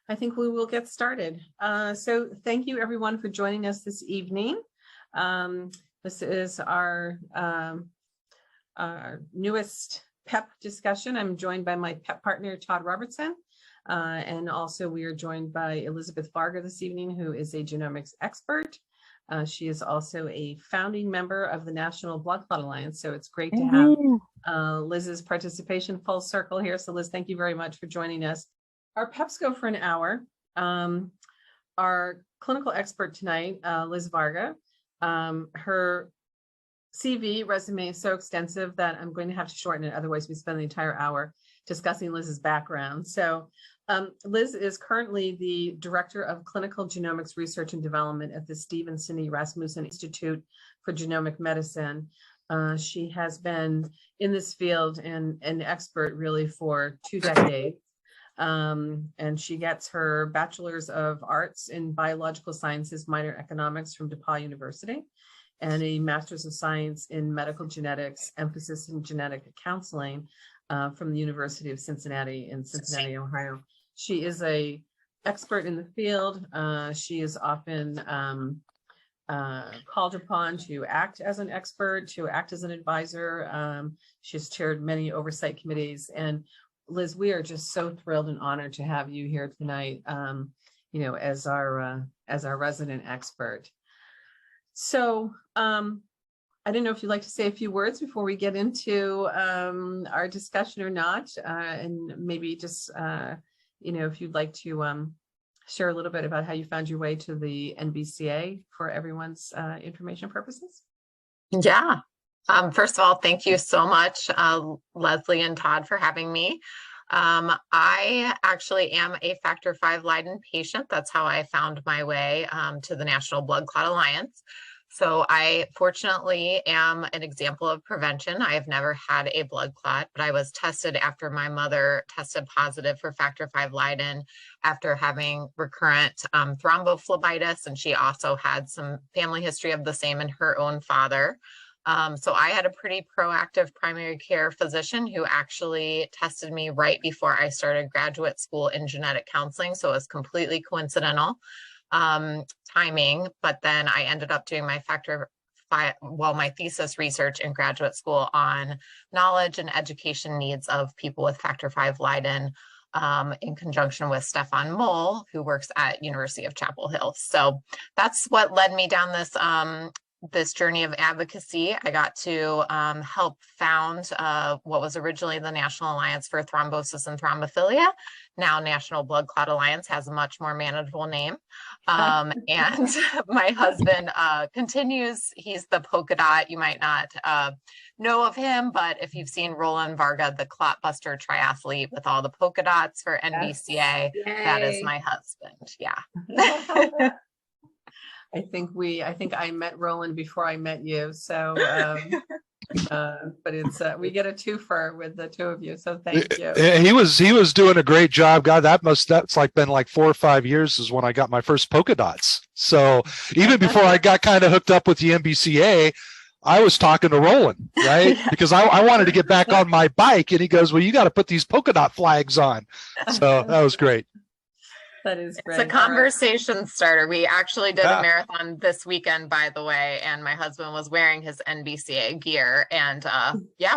I think we will get started. So thank you everyone for joining us this evening. This is our newest PEP discussion. I'm joined by my PEP partner, Todd Robertson. And also we are joined by Elizabeth Varga this evening, who is a genomics expert. She is also a founding member of the National Blood Clot Alliance. So it's great to have Liz's participation full circle here. So Liz, thank you very much for joining us. Our PEPs go for an hour. Our clinical expert tonight, Liz Varga, her CV resume is so extensive that I'm going to have to shorten it. Otherwise, we spend the entire hour discussing Liz's background. So Liz is currently the Director of Clinical Genomics Research and Development at the Stephen Cindy Rasmussen Institute for Genomic Medicine. She has been in this field and an expert really for 2 decades. And she gets her Bachelor's of Arts in Biological Sciences, minor economics from DePauw University, and a Master's of Science in Medical Genetics, emphasis in genetic counseling from the University of Cincinnati in Cincinnati, Ohio. She is an expert in the field. She is often called upon to act as an expert, to act as an advisor. She's chaired many oversight committees. And Liz, we are just so thrilled and honored to have you here tonight, as our resident expert. So I don't know if you'd like to say a few words before we get into our discussion or not, and maybe just, if you'd like to share a little bit about how you found your way to the NBCA for everyone's information purposes. Yeah. First of all, thank you so much, Leslie and Todd, for having me. I actually am a Factor V Leiden patient. That's how I found my way to the National Blood Clot Alliance. So I fortunately am an example of prevention. I have never had a blood clot, but I was tested after my mother tested positive for Factor V Leiden after having recurrent thrombophlebitis, and she also had some family history of the same in her own father. So I had a pretty proactive primary care physician who actually tested me right before I started graduate school in genetic counseling. So it was completely coincidental timing, but then I ended up doing my my thesis research in graduate school on knowledge and education needs of people with Factor V Leiden in conjunction with Stefan Moll, who works at University of Chapel Hill. So that's what led me down this journey of advocacy. I got to help found what was originally the National Alliance for Thrombosis and Thrombophilia. Now National Blood Clot Alliance has a much more manageable name. And my husband continues. He's the polka dot. You might not know of him, but if you've seen Roland Varga, the clot buster triathlete with all the polka dots for NBCA, that is my husband. Yeah. I think I met Roland before I met you. So, but it's we get a twofer with the two of you. So thank you. He was doing a great job. God, that's been like 4 or 5 years is when I got my first polka dots. So even before I got kind of hooked up with the NBCA, I was talking to Roland, right? Because I wanted to get back on my bike, and he goes, "Well, you got to put these polka dot flags on." So that was great. That is great. It's a conversation starter. We actually did a marathon this weekend, by the way, and my husband was wearing his NBCA gear. And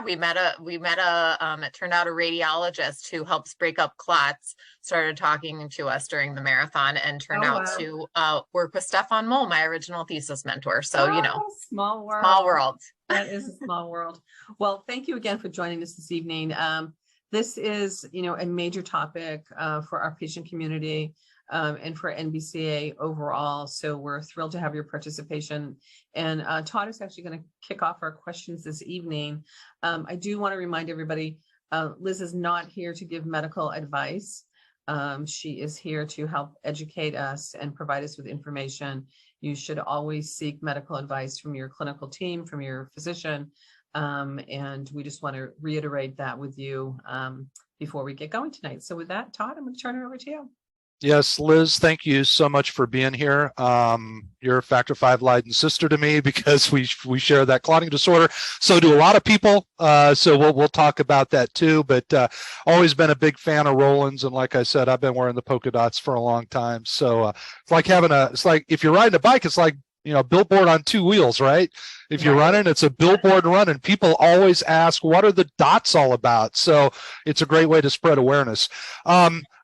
we met it turned out a radiologist who helps break up clots, started talking to us during the marathon, and turned out to work with Stefan Moll, my original thesis mentor. So, small world. Small world. That is a small world. Well, thank you again for joining us this evening. This is, a major topic for our patient community and for NBCA overall. So we're thrilled to have your participation. And Todd is actually going to kick off our questions this evening. I do want to remind everybody, Liz is not here to give medical advice. She is here to help educate us and provide us with information. You should always seek medical advice from your clinical team, from your physician. And we just want to reiterate that with you before we get going tonight. So with that, Todd, I'm going to turn it over to you. Yes, Liz, thank you so much for being here. You're a factor V Leiden sister to me because we share that clotting disorder. So do a lot of people. So we'll talk about that too. But always been a big fan of Roland's, and like I said, I've been wearing the polka dots for a long time. So it's like it's like if you're riding a bike, it's like billboard on two wheels, right? If you're running, it's a billboard run, and people always ask, what are the dots all about? So it's a great way to spread awareness.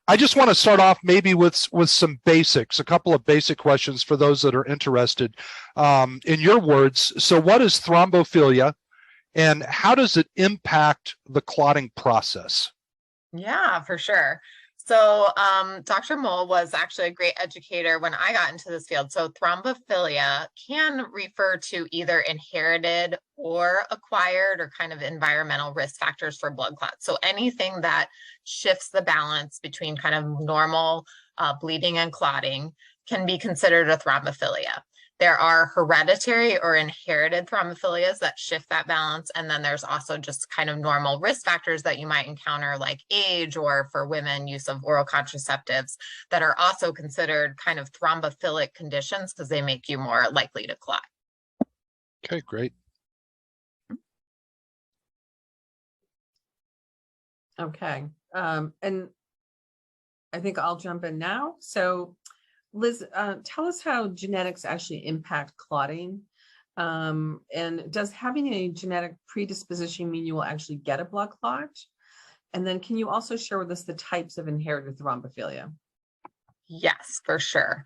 I just want to start off maybe with some basics, a couple of basic questions for those that are interested. In your words, so what is thrombophilia and how does it impact the clotting process? Yeah, for sure. So Dr. Moll was actually a great educator when I got into this field. So thrombophilia can refer to either inherited or acquired or kind of environmental risk factors for blood clots. So anything that shifts the balance between kind of normal bleeding and clotting can be considered a thrombophilia. There are hereditary or inherited thrombophilias that shift that balance. And then there's also just kind of normal risk factors that you might encounter, like age, or for women, use of oral contraceptives, that are also considered kind of thrombophilic conditions because they make you more likely to clot. Okay, great. Okay. And I think I'll jump in now. So Liz, tell us how genetics actually impact clotting. And does having a genetic predisposition mean you will actually get a blood clot? And then can you also share with us the types of inherited thrombophilia? Yes, for sure.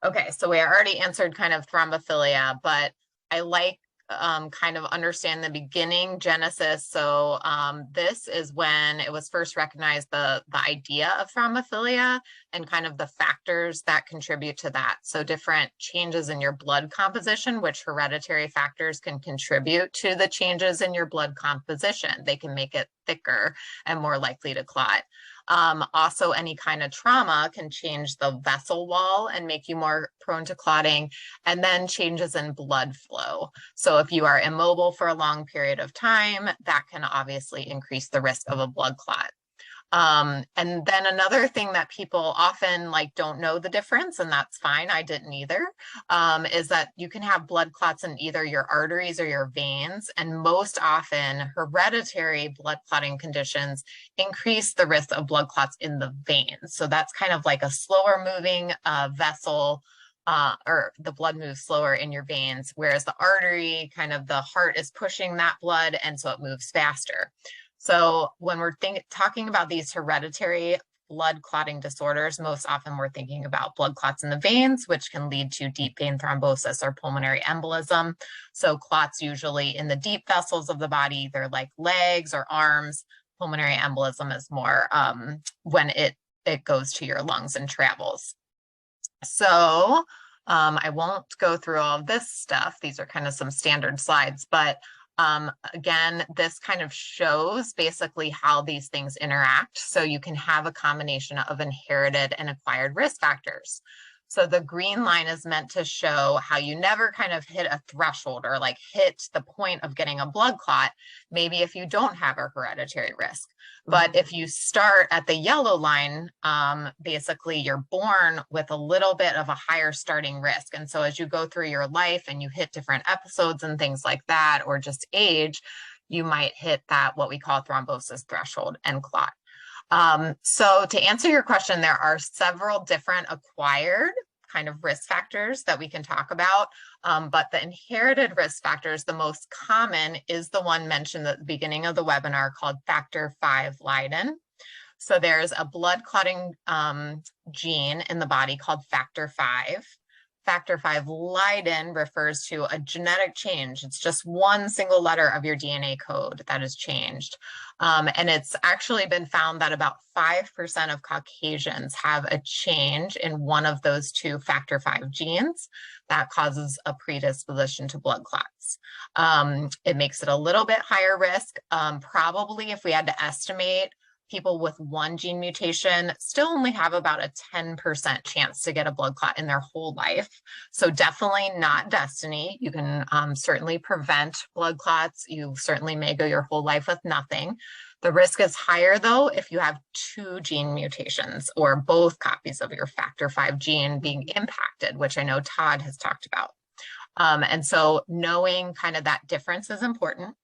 Okay, so we already answered kind of thrombophilia, but I like kind of understand the beginning genesis. So this is when it was first recognized, the idea of thrombophilia and kind of the factors that contribute to that. So different changes in your blood composition, which hereditary factors can contribute to the changes in your blood composition. They can make it thicker and more likely to clot. Also, any kind of trauma can change the vessel wall and make you more prone to clotting, and then changes in blood flow. So if you are immobile for a long period of time, that can obviously increase the risk of a blood clot. And then another thing that people often don't know the difference, and that's fine, I didn't either, is that you can have blood clots in either your arteries or your veins. And most often hereditary blood clotting conditions increase the risk of blood clots in the veins. So that's kind of like a slower moving vessel, or the blood moves slower in your veins, whereas the artery, kind of the heart is pushing that blood, and so it moves faster. So when we're talking about these hereditary blood clotting disorders, most often we're thinking about blood clots in the veins, which can lead to deep vein thrombosis or pulmonary embolism. So clots usually in the deep vessels of the body, either like legs or arms. Pulmonary embolism is more when it goes to your lungs and travels. So I won't go through all of this stuff. These are kind of some standard slides, but again, this kind of shows basically how these things interact. So you can have a combination of inherited and acquired risk factors. So the green line is meant to show how you never kind of hit a threshold or hit the point of getting a blood clot, maybe if you don't have a hereditary risk. But if you start at the yellow line, basically you're born with a little bit of a higher starting risk. And so as you go through your life and you hit different episodes and things like that, or just age, you might hit that what we call thrombosis threshold and clot. So to answer your question, there are several different acquired kind of risk factors that we can talk about, but the inherited risk factors, the most common is the one mentioned at the beginning of the webinar called factor V Leiden. So there's a blood clotting gene in the body called factor V. Factor V Leiden refers to a genetic change. It's just one single letter of your DNA code that is changed. And it's actually been found that about 5% of Caucasians have a change in one of those two factor V genes that causes a predisposition to blood clots. It makes it a little bit higher risk. Probably if we had to estimate, people with one gene mutation still only have about a 10% chance to get a blood clot in their whole life. So definitely not destiny. You can certainly prevent blood clots. You certainly may go your whole life with nothing. The risk is higher though if you have 2 gene mutations or both copies of your factor V gene being impacted, which I know Todd has talked about. And so knowing kind of that difference is important.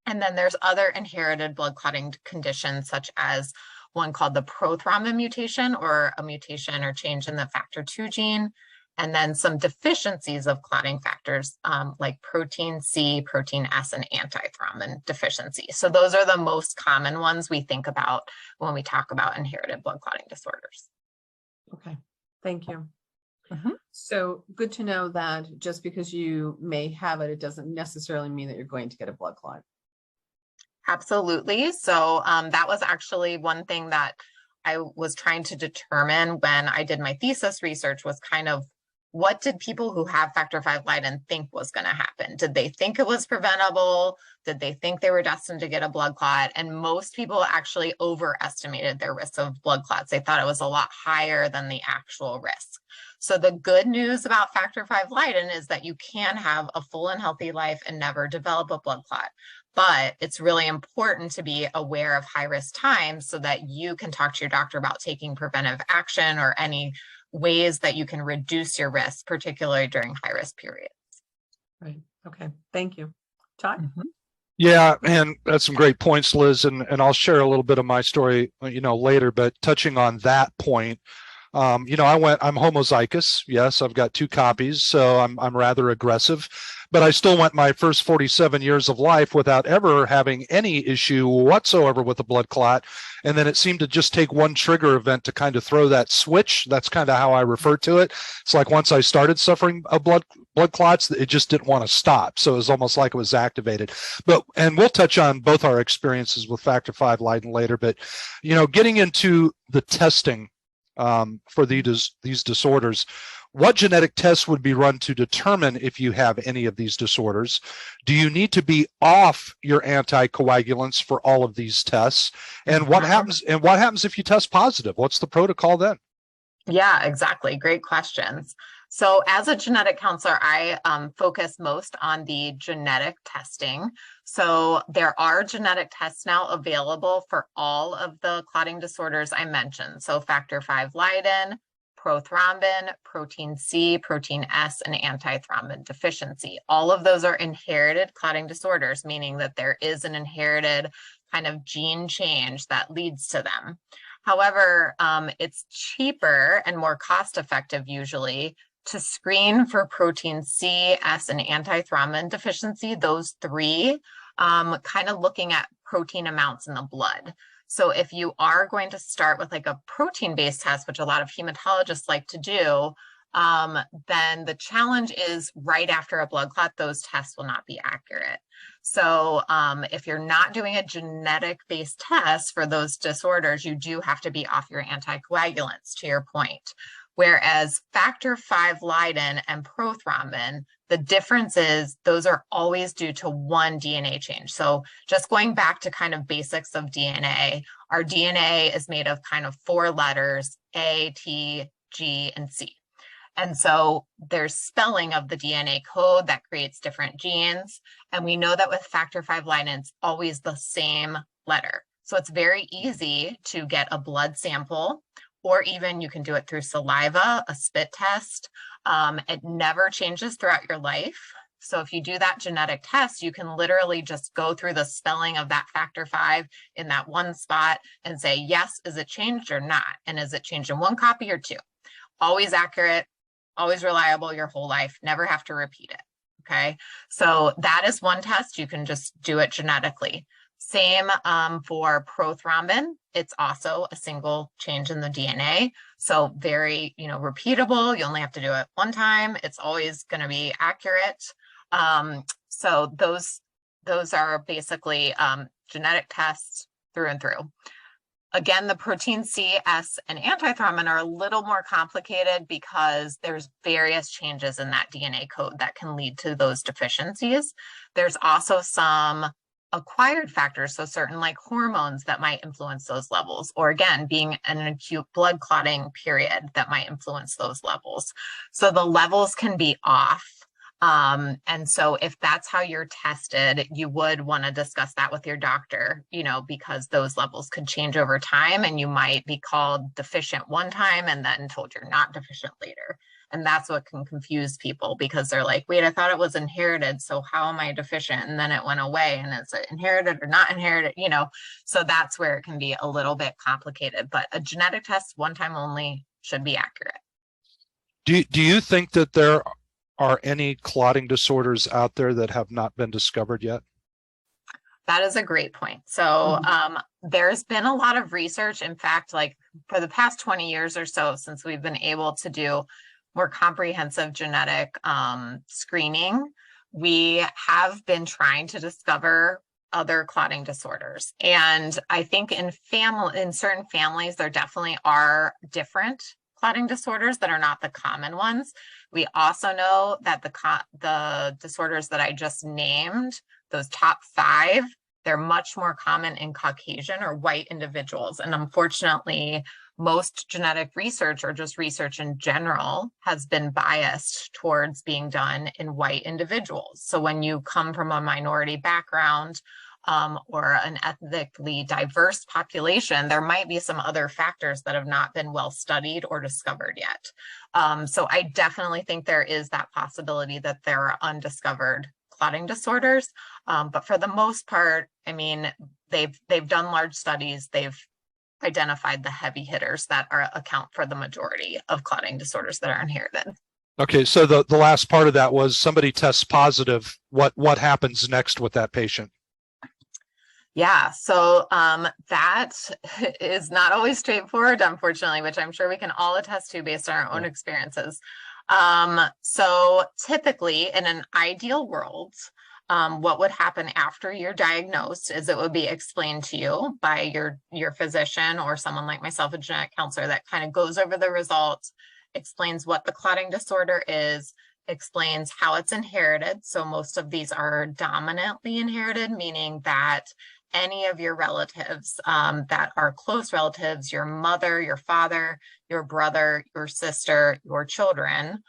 And then there's other inherited blood clotting conditions, such as one called the prothrombin mutation, or a mutation or change in the factor II gene, and then some deficiencies of clotting factors like protein C, protein S, and antithrombin deficiency. So those are the most common ones we think about when we talk about inherited blood clotting disorders. Okay, thank you. So good to know that just because you may have it, it doesn't necessarily mean that you're going to get a blood clot. Absolutely. So that was actually one thing that I was trying to determine when I did my thesis research, was kind of, what did people who have factor V Leiden think was going to happen? Did they think it was preventable? Did they think they were destined to get a blood clot? And most people actually overestimated their risk of blood clots. They thought it was a lot higher than the actual risk. So the good news about factor V Leiden is that you can have a full and healthy life and never develop a blood clot. But it's really important to be aware of high-risk times so that you can talk to your doctor about taking preventive action or any ways that you can reduce your risk, particularly during high-risk periods. Right. Okay. Thank you. Todd? Yeah, and that's some great points, Liz, and I'll share a little bit of my story, later, but touching on that point, I'm homozygous. Yes, I've got 2 copies, so I'm rather aggressive, but I still went my first 47 years of life without ever having any issue whatsoever with a blood clot. And then it seemed to just take one trigger event to kind of throw that switch. That's kind of how I refer to it. It's like once I started suffering a blood clots, it just didn't want to stop. So it was almost like it was activated. And we'll touch on both our experiences with factor V Leiden later, but getting into the testing for these disorders, what genetic tests would be run to determine if you have any of these disorders? Do you need to be off your anticoagulants for all of these tests? And what happens if you test positive? What's the protocol then? Yeah, exactly. Great questions. So as a genetic counselor, I focus most on the genetic testing. So there are genetic tests now available for all of the clotting disorders I mentioned. So factor V Leiden, prothrombin, protein C, protein S, and antithrombin deficiency. All of those are inherited clotting disorders, meaning that there is an inherited kind of gene change that leads to them. However, it's cheaper and more cost-effective usually to screen for protein C, S, and antithrombin deficiency, those 3, kind of looking at protein amounts in the blood. So if you are going to start with like a protein-based test, which a lot of hematologists like to do, then the challenge is right after a blood clot, those tests will not be accurate. So if you're not doing a genetic-based test for those disorders, you do have to be off your anticoagulants, to your point. Whereas factor V Leiden and prothrombin, the difference is those are always due to one DNA change. So just going back to kind of basics of DNA, our DNA is made of kind of 4 letters, A, T, G, and C. And so there's spelling of the DNA code that creates different genes. And we know that with factor V Leiden, it's always the same letter. So it's very easy to get a blood sample, or even you can do it through saliva, a spit test. It never changes throughout your life. So if you do that genetic test, you can literally just go through the spelling of that factor V in that one spot and say, yes, is it changed or not? And is it changed in 1 copy or 2? Always accurate, always reliable your whole life, never have to repeat it. Okay, so that is one test. You can just do it genetically. Same for prothrombin. It's also a single change in the DNA. So very, repeatable. You only have to do it 1 time. It's always going to be accurate. So those are basically genetic tests through and through. Again, the protein C, S, and antithrombin are a little more complicated because there's various changes in that DNA code that can lead to those deficiencies. There's also some acquired factors, so certain like hormones that might influence those levels, or again, being an acute blood clotting period that might influence those levels. So the levels can be off. And so if that's how you're tested, you would want to discuss that with your doctor, because those levels could change over time and you might be called deficient one time and then told you're not deficient later. And that's what can confuse people because they're like, wait, I thought it was inherited. So how am I deficient? And then it went away and it's inherited or not inherited, so that's where it can be a little bit complicated, but a genetic test one time only should be accurate. Do you think that there are any clotting disorders out there that have not been discovered yet? That is a great point. So there's been a lot of research. In fact, like for the past 20 years or so, since we've been able to do more comprehensive genetic screening, we have been trying to discover other clotting disorders. And I think in certain families, there definitely are different clotting disorders that are not the common ones. We also know that the disorders that I just named, those top 5, they're much more common in Caucasian or white individuals. And unfortunately, most genetic research or just research in general has been biased towards being done in white individuals. So when you come from a minority background, or an ethnically diverse population, there might be some other factors that have not been well studied or discovered yet. So I definitely think there is that possibility that there are undiscovered clotting disorders. But for the most part, I mean, they've done large studies. They've identified the heavy hitters that account for the majority of clotting disorders that are inherited. Okay, so the last part of that was somebody tests positive. What happens next with that patient? Yeah, so that is not always straightforward, unfortunately, which I'm sure we can all attest to based on our own experiences. So typically in an ideal world, what would happen after you're diagnosed is it would be explained to you by your physician or someone like myself, a genetic counselor, that kind of goes over the results, explains what the clotting disorder is, explains how it's inherited. So most of these are dominantly inherited, meaning that any of your relatives that are close relatives, your mother, your father, your brother, your sister, your children,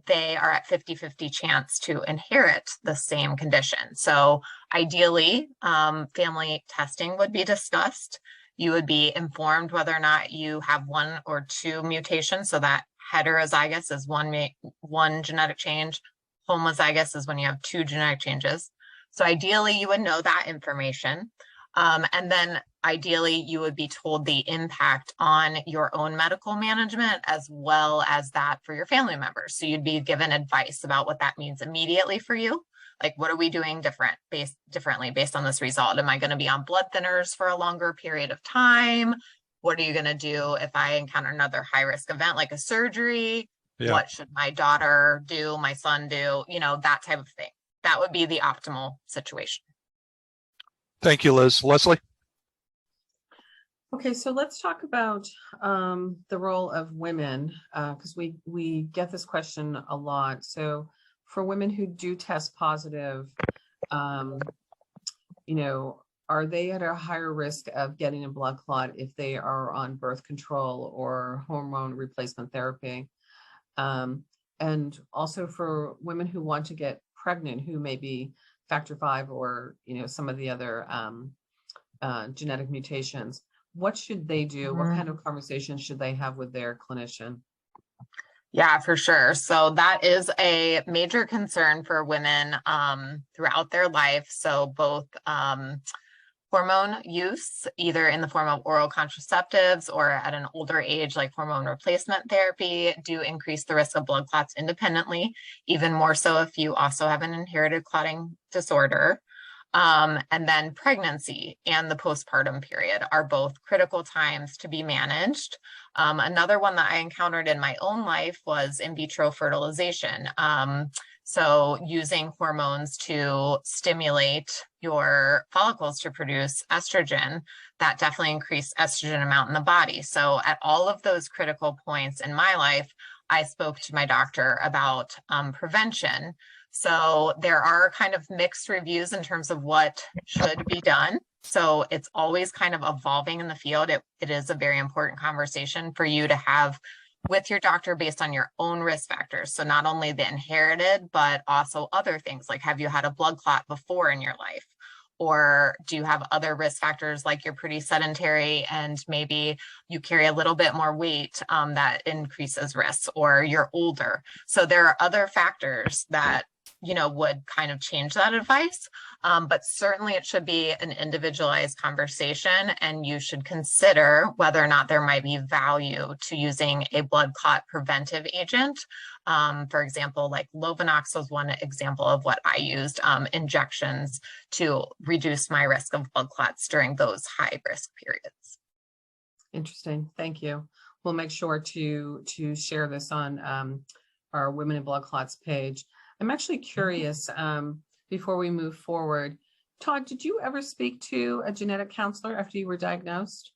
they are at 50-50 chance to inherit the same condition. So ideally, family testing would be discussed. You would be informed whether or not you have 1 or 2 mutations. So that heterozygous is one genetic change. Homozygous is when you have 2 genetic changes. So ideally, you would know that information. And then ideally, you would be told the impact on your own medical management as well as that for your family members. So you'd be given advice about what that means immediately for you. Like, what are we doing differently based on this result? Am I going to be on blood thinners for a longer period of time? What are you going to do if I encounter another high-risk event like a surgery? Yeah. What should my daughter do, my son do? That type of thing. That would be the optimal situation. Thank you, Liz. Leslie? Okay, so let's talk about the role of women, because we get this question a lot. So for women who do test positive, are they at a higher risk of getting a blood clot if they are on birth control or hormone replacement therapy? And also for women who want to get pregnant, who may be factor 5 or some of the other genetic mutations, what should they do? What kind of conversations should they have with their clinician? Yeah, for sure. So that is a major concern for women throughout their life. So both hormone use, either in the form of oral contraceptives or at an older age, like hormone replacement therapy, do increase the risk of blood clots independently, even more so if you also have an inherited clotting disorder. And then pregnancy and the postpartum period are both critical times to be managed. Another one that I encountered in my own life was in vitro fertilization. So using hormones to stimulate your follicles to produce estrogen, that definitely increased estrogen amount in the body. So at all of those critical points in my life, I spoke to my doctor about prevention. So there are kind of mixed reviews in terms of what should be done. So it's always kind of evolving in the field. It is a very important conversation for you to have with your doctor based on your own risk factors. So not only the inherited, but also other things like, have you had a blood clot before in your life? Or do you have other risk factors like you're pretty sedentary and maybe you carry a little bit more weight that increases risks, or you're older. So there are other factors that, you know, would kind of change that advice. But certainly it should be an individualized conversation, and you should consider whether or not there might be value to using a blood clot preventive agent. For example, like Lovenox was one example of what I used, injections to reduce my risk of blood clots during those high risk periods. Interesting. Thank you. We'll make sure to share this on our Women in Blood Clots page. I'm actually curious, before we move forward, Todd, did you ever speak to a genetic counselor after you were diagnosed?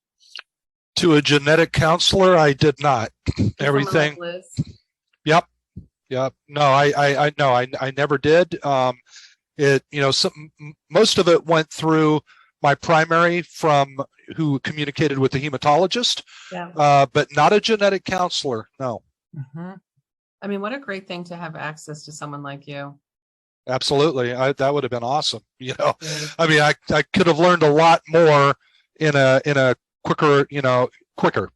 To a genetic counselor, I did not. Everything. Like Liz? Yep. No, I never did. Most of it went through my primary from who communicated with the hematologist, but not a genetic counselor. No. Mm-hmm. I mean, what a great thing to have access to someone like you. Absolutely. That would have been awesome. I mean, I could have learned a lot more in a quicker.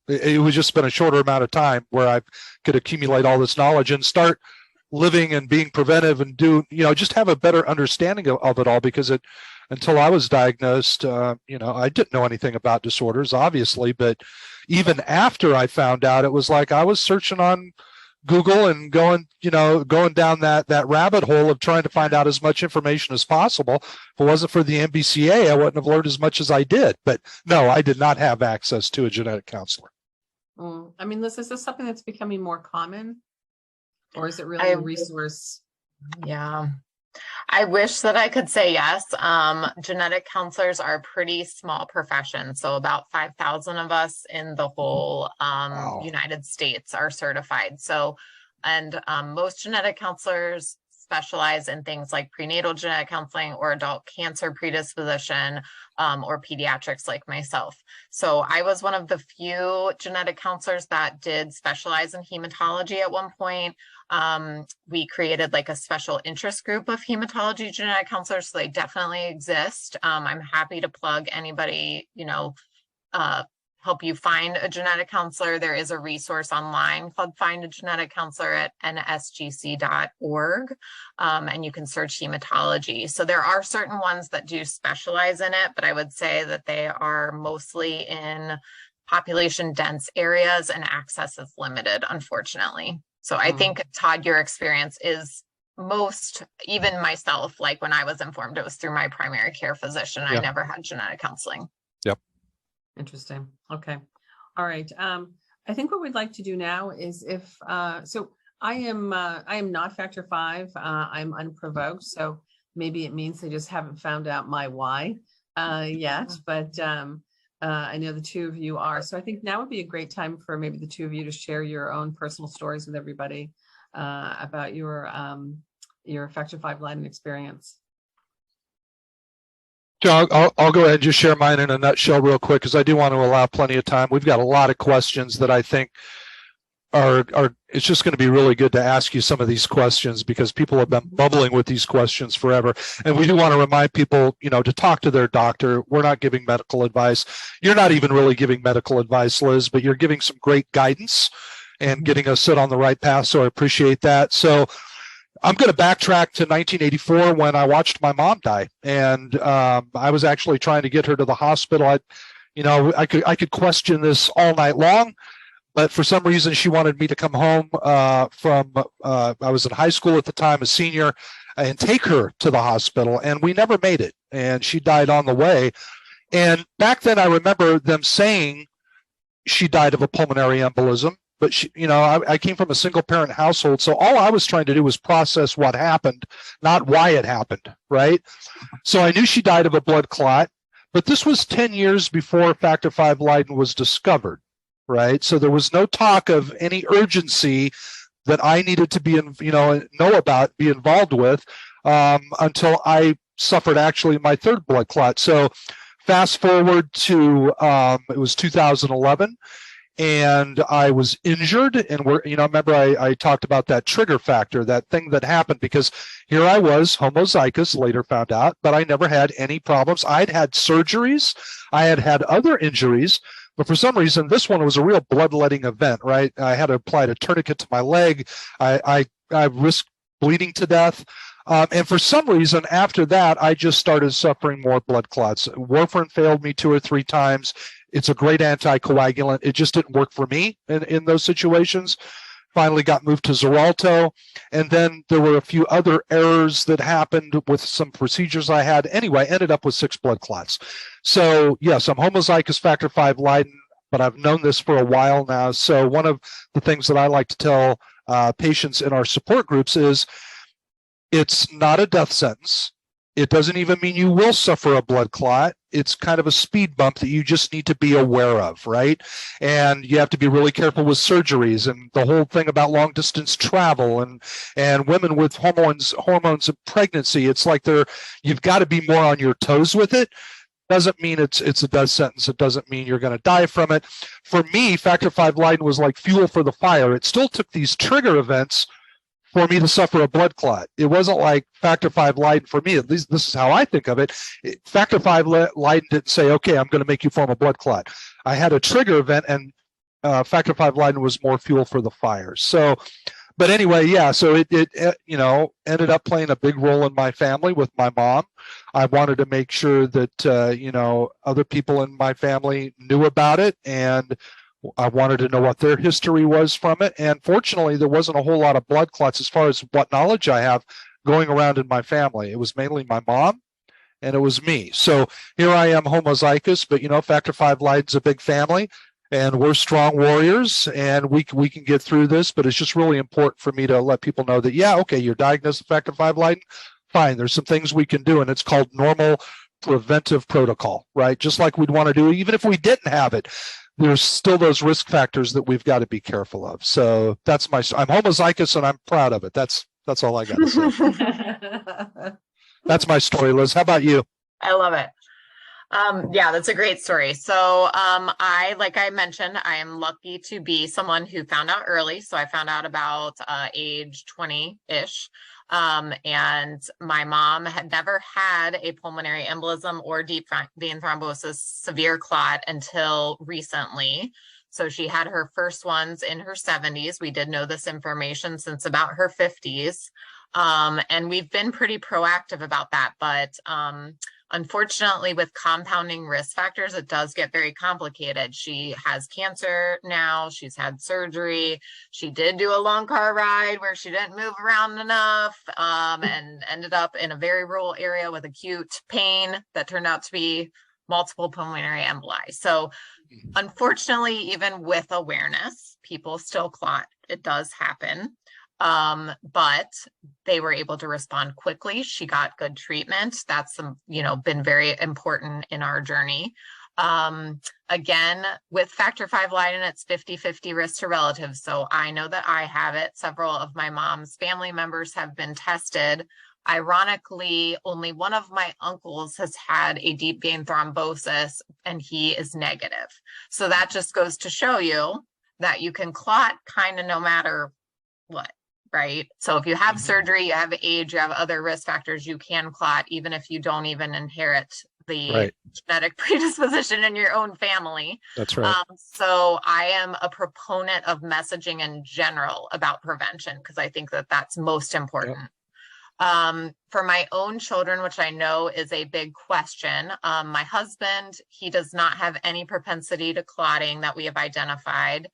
It was just been a shorter amount of time where I could accumulate all this knowledge and start living and being preventive and just have a better understanding of it all, because until I was diagnosed, I didn't know anything about disorders, obviously, but even after I found out, it was like I was searching on Google and going down that rabbit hole of trying to find out as much information as possible. If it wasn't for the MBCA, I wouldn't have learned as much as I did. But no, I did not have access to a genetic counselor. I mean, Liz, is this something that's becoming more common, or is it really a resource? Yeah, I wish that I could say yes. Genetic counselors are a pretty small profession. So about 5,000 of us in the whole Wow. United States are certified. So, and most genetic counselors specialize in things like prenatal genetic counseling or adult cancer predisposition, or pediatrics like myself. So I was one of the few genetic counselors that did specialize in hematology at one point. We created like a special interest group of hematology genetic counselors, so they definitely exist. I'm happy to plug anybody, help you find a genetic counselor. There is a resource online called Find a Genetic Counselor at nsgc.org, and you can search hematology. So there are certain ones that do specialize in it, but I would say that they are mostly in population dense areas and access is limited, unfortunately. So I think, Todd, your experience is most, even myself, like when I was informed, it was through my primary care physician. I never had genetic counseling. Yep. Interesting. Okay. All right. I think what we'd like to do now is so I am not factor 5. I'm unprovoked. So maybe it means they just haven't found out my why yet, but I know the two of you are. So I think now would be a great time for maybe the two of you to share your own personal stories with everybody about your factor 5 Leiden experience. I'll go ahead and just share mine in a nutshell real quick, because I do want to allow plenty of time. We've got a lot of questions that I think it's just going to be really good to ask you some of these questions, because people have been bubbling with these questions forever. And we do want to remind people, to talk to their doctor. We're not giving medical advice. You're not even really giving medical advice, Liz, but you're giving some great guidance and getting us set on the right path. So I appreciate that. So I'm going to backtrack to 1984 when I watched my mom die, and I was actually trying to get her to the hospital. I could question this all night long, but for some reason she wanted me to come home from I was in high school at the time, a senior, and take her to the hospital, and we never made it, and she died on the way. And back then I remember them saying she died of a pulmonary embolism. But I came from a single parent household. So all I was trying to do was process what happened, not why it happened, right? So I knew she died of a blood clot, but this was 10 years before factor 5 Leiden was discovered, right? So there was no talk of any urgency that I needed to be, know about, be involved with, until I suffered actually my third blood clot. So fast forward to, it was 2011. and I was injured. And remember I talked about that trigger factor, that thing that happened, because here I was homozygous, later found out, but I never had any problems. I'd had surgeries, I had had other injuries, but for some reason, this one was a real bloodletting event, right? I had to apply a tourniquet to my leg. I risked bleeding to death. And for some reason, after that, I just started suffering more blood clots. Warfarin failed me 2 or 3 times. It's a great anticoagulant. It just didn't work for me in those situations. Finally got moved to Xarelto. And then there were a few other errors that happened with some procedures I had. Anyway, I ended up with 6 blood clots. So yes, I'm homozygous factor V Leiden, but I've known this for a while now. So one of the things that I like to tell patients in our support groups is, it's not a death sentence. It doesn't even mean you will suffer a blood clot. It's kind of a speed bump that you just need to be aware of, right? And you have to be really careful with surgeries and the whole thing about long distance travel and women with hormones of pregnancy. It's like you've got to be more on your toes with it. Doesn't mean it's a death sentence. It doesn't mean you're going to die from it. For me, factor V Leiden was like fuel for the fire. It still took these trigger events for me to suffer a blood clot. It wasn't like factor V Leiden for me, at least this is how I think of it. Factor V Leiden didn't say, okay, I'm going to make you form a blood clot. I had a trigger event, and factor V Leiden was more fuel for the fire. So, but anyway, yeah, so it ended up playing a big role in my family with my mom. I wanted to make sure that, other people in my family knew about it, and I wanted to know what their history was from it. And fortunately, there wasn't a whole lot of blood clots as far as what knowledge I have going around in my family. It was mainly my mom and it was me. So here I am homozygous, but factor V Leiden's a big family and we're strong warriors and we can get through this. But it's just really important for me to let people know that, yeah, okay, you're diagnosed with factor V Leiden. Fine, there's some things we can do, and it's called normal preventive protocol, right? Just like we'd want to do even if we didn't have it. There's still those risk factors that we've got to be careful of. So I'm homozygous and I'm proud of it. That's all I got to say. That's my story, Liz. How about you? I love it. Yeah, that's a great story. So like I mentioned, I am lucky to be someone who found out early. So I found out about age 20-ish. And my mom had never had a pulmonary embolism or deep vein thrombosis, severe clot until recently. So she had her first ones in her 70s. We did know this information since about her 50s. And we've been pretty proactive about that. But unfortunately, with compounding risk factors, it does get very complicated. She has cancer now. She's had surgery. She did do a long car ride where she didn't move around enough and ended up in a very rural area with acute pain that turned out to be multiple pulmonary emboli. So unfortunately, even with awareness, people still clot. It does happen. But they were able to respond quickly. She got good treatment. That's been very important in our journey. Again, with factor V Leiden, it's 50-50 risk to relatives. So I know that I have it. Several of my mom's family members have been tested. Ironically, only one of my uncles has had a deep vein thrombosis and he is negative. So that just goes to show you that you can clot kind of no matter what. Right. So if you have surgery, you have age, you have other risk factors, you can clot, even if you don't even inherit the genetic predisposition in your own family. That's right. So I am a proponent of messaging in general about prevention, because I think that that's most important. For my own children, which I know is a big question, my husband, he does not have any propensity to clotting that we have identified.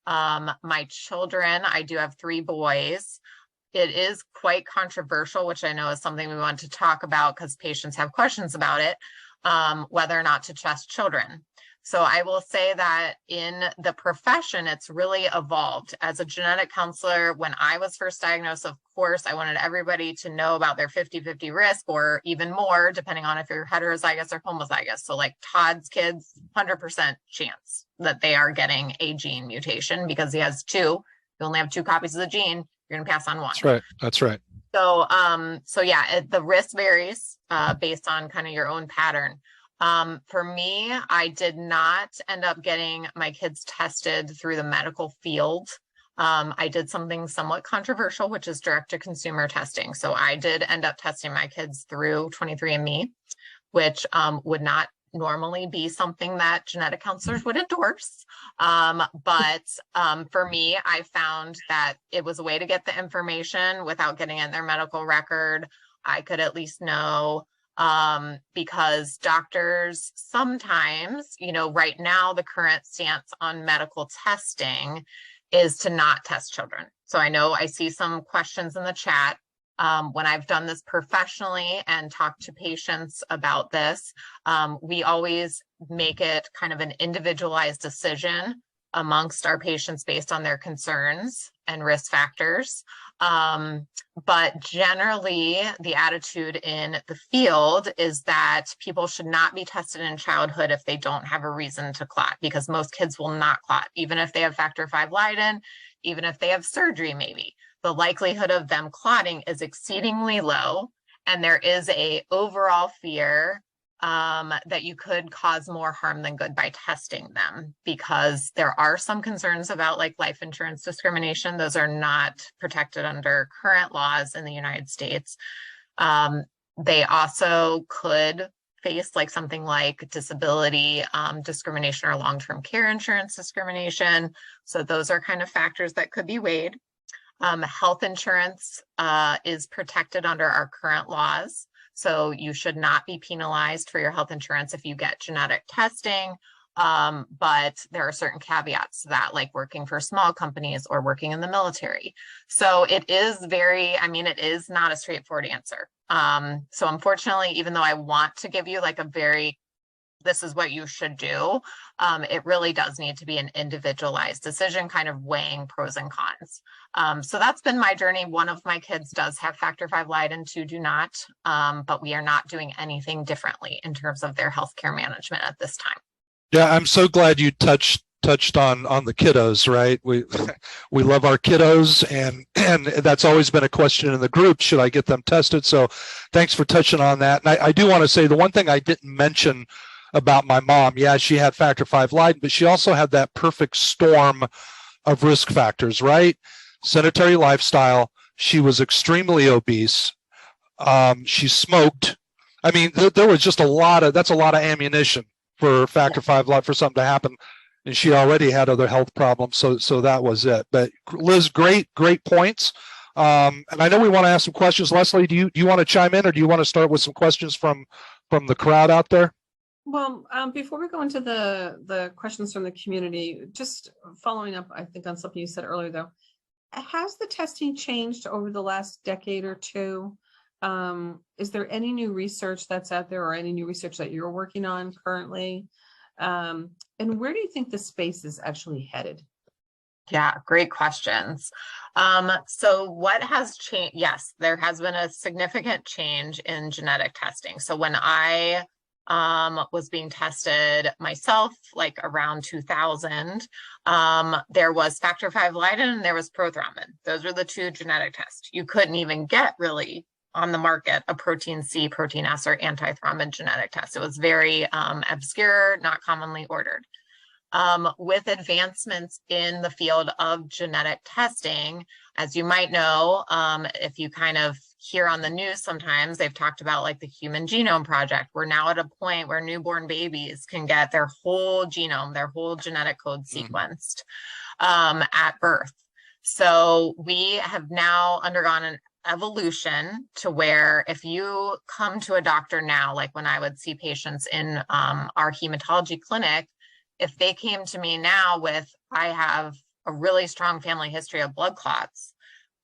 My children, I do have 3 boys. It is quite controversial, which I know is something we want to talk about because patients have questions about it, whether or not to test children. So I will say that in the profession, it's really evolved. As a genetic counselor, when I was first diagnosed, of course, I wanted everybody to know about their 50-50 risk, or even more, depending on if you're heterozygous or homozygous. So like Todd's kids, 100% chance that they are getting a gene mutation because he has 2. You only have 2 copies of the gene, you're going to pass on 1. That's right. That's right. So, yeah, the risk varies based on kind of your own pattern. For me, I did not end up getting my kids tested through the medical field. I did something somewhat controversial, which is direct to consumer testing. So I did end up testing my kids through 23andMe, which would not normally be something that genetic counselors would endorse. But for me, I found that it was a way to get the information without getting in their medical record. I could at least know, because doctors sometimes, right now, the current stance on medical testing is to not test children. So I know I see some questions in the chat. When I've done this professionally and talked to patients about this, we always make it kind of an individualized decision amongst our patients based on their concerns and risk factors. But generally, the attitude in the field is that people should not be tested in childhood if they don't have a reason to clot, because most kids will not clot, even if they have factor V Leiden, even if they have surgery maybe. The likelihood of them clotting is exceedingly low, and there is a overall fear that you could cause more harm than good by testing them, because there are some concerns about like life insurance discrimination. Those are not protected under current laws in the United States. They also could face like something like disability discrimination or long-term care insurance discrimination. So those are kind of factors that could be weighed. Health insurance is protected under our current laws. So you should not be penalized for your health insurance if you get genetic testing. But there are certain caveats to that, like working for small companies or working in the military. So it is it is not a straightforward answer. So unfortunately, even though I want to give you like this is what you should do, it really does need to be an individualized decision, kind of weighing pros and cons. So that's been my journey. One of my kids does have factor V Leiden, two do not, but we are not doing anything differently in terms of their healthcare management at this time. Yeah, I'm so glad you touched on the kiddos, right? We love our kiddos, and that's always been a question in the group, should I get them tested? So thanks for touching on that. And I do want to say the one thing I didn't mention about my mom, yeah, she had factor V Leiden, but she also had that perfect storm of risk factors, right? Sedentary lifestyle. She was extremely obese. She smoked. I mean, there was just that's a lot of ammunition for factor V Leiden for something to happen. And she already had other health problems. So that was it. But Liz, great points. And I know we want to ask some questions. Leslie, do you want to chime in, or do you want to start with some questions from the crowd out there? Well, before we go into the questions from the community, just following up, I think, on something you said earlier, though, has the testing changed over the last decade or two? Is there any new research that's out there, or any new research that you're working on currently? And where do you think the space is actually headed? Yeah, great questions. So what has changed? Yes, there has been a significant change in genetic testing. So when I was being tested myself, like around 2000, there was factor V Leiden and there was prothrombin. Those were the two genetic tests. You couldn't even get really on the market a protein C, protein S, or antithrombin genetic test. It was very obscure, not commonly ordered. With advancements in the field of genetic testing, as you might know, if you kind of hear on the news sometimes, they've talked about like the Human Genome Project. We're now at a point where newborn babies can get their whole genome, their whole genetic code sequenced at birth. So we have now undergone an evolution to where if you come to a doctor now, like when I would see patients in our hematology clinic, if they came to me now with, I have a really strong family history of blood clots,